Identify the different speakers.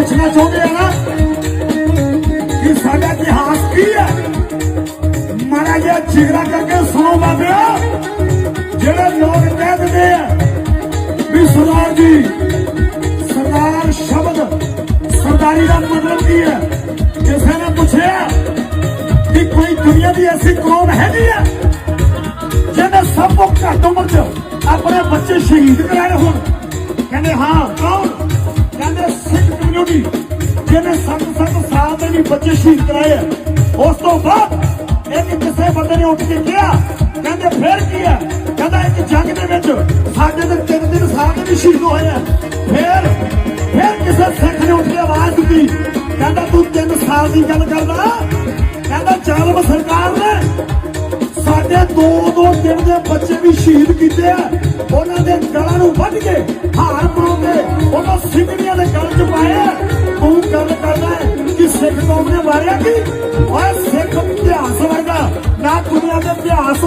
Speaker 1: ਪੁੱਛਣਾ ਚਾਹੁੰਦੇ ਆ ਨਾ ਕਿ ਸਾਡਾ ਇਤਿਹਾਸ ਕੀ ਹੈ। ਮਾੜਾ ਜਿਹਾ ਜਿਗਰਾ ਕਰਕੇ ਸੁਣੋ ਬਾਬਿਓ। ਜਿਹੜੇ ਲੋਕ ਕਹਿ ਦਿੰਦੇ ਆ ਵੀ ਸਰਦਾਰ ਜੀ, ਸਰਦਾਰ ਸ਼ਬਦ ਸਰਦਾਰੀ ਦਾ ਮਤਲਬ ਕੀ ਹੈ। ਕਿਸੇ ਨੇ ਪੁੱਛਿਆ ਕਿ ਕੋਈ ਦੁਨੀਆ ਦੀ ਐਸੀ ਕੌਮ ਹੈਗੀ ਆ ਜਿਹਨੇ ਸਭ ਤੋਂ ਘੱਟ ਉਮਰ 'ਚ ਆਪਣੇ ਬੱਚੇ ਸ਼ਹੀਦ ਕਰਾਏ ਹੋਣ। ਕਹਿੰਦੇ ਹਾਂ, ਕੌਣ? ਕਹਿੰਦੇ ਸਿੱਖ ਕਮਿਊਨਿਟੀ ਜਿਹਨੇ 7 ਸਾਲ ਦੇ ਵੀ ਬੱਚੇ ਸ਼ਹੀਦ ਕਰਾਏ ਆ। ਉਸ ਤੋਂ ਬਾਅਦ ਇੱਕ ਕਿਸੇ ਬੰਦੇ ਨੇ ਉੱਠ ਕੇ ਕਿਹਾ, ਕਹਿੰਦੇ ਫਿਰ ਕੀ ਹੈ? ਕਹਿੰਦਾ ਇੱਕ ਜੰਗ ਦੇ ਵਿੱਚ ਸਾਡੇ ਦੇ 3 ਸਾਲ ਦੇ ਵੀ ਸ਼ਹੀਦ ਹੋਏ ਆ। ਫਿਰ ਕਿਸੇ ਸਿੱਖ ਨੇ ਉੱਠ ਕੇ ਆਵਾਜ਼ ਦਿੱਤੀ, ਕਹਿੰਦਾ ਤੂੰ 3 ਸਾਲ ਦੀ ਗੱਲ ਕਰਦਾ? ਕਹਿੰਦਾ ਜ਼ਾਲਮ ਸਰਕਾਰ ਨੇ ਸਾਡੇ 2 ਦਿਨ ਦੇ ਬੱਚੇ ਵੀ ਸ਼ਹੀਦ ਕੀਤੇ ਆ। ਉਹਨਾਂ ਦੇ ਗਲਾਂ ਨੂੰ ਵੱਢ ਕੇ ਹਾਰ ਪਾਉ ਕੇ ਉਹਨਾਂ ਸਿੰਘਣੀਆਂ ਦੇ ਗਲ 'ਚ ਪਾਇਆ। ਤੂੰ ਗੱਲ ਕਰਦਾ ਕਿ ਸਿੱਖ ਕੌਮ ਨੇ ਮਾਰਿਆ ਕੀ? ਓਏ ਸਿੱਖ ਇਤਿਹਾਸ ਵਰਗਾ ਨਾ ਦੁਨੀਆ ਦੇ ਇਤਿਹਾਸ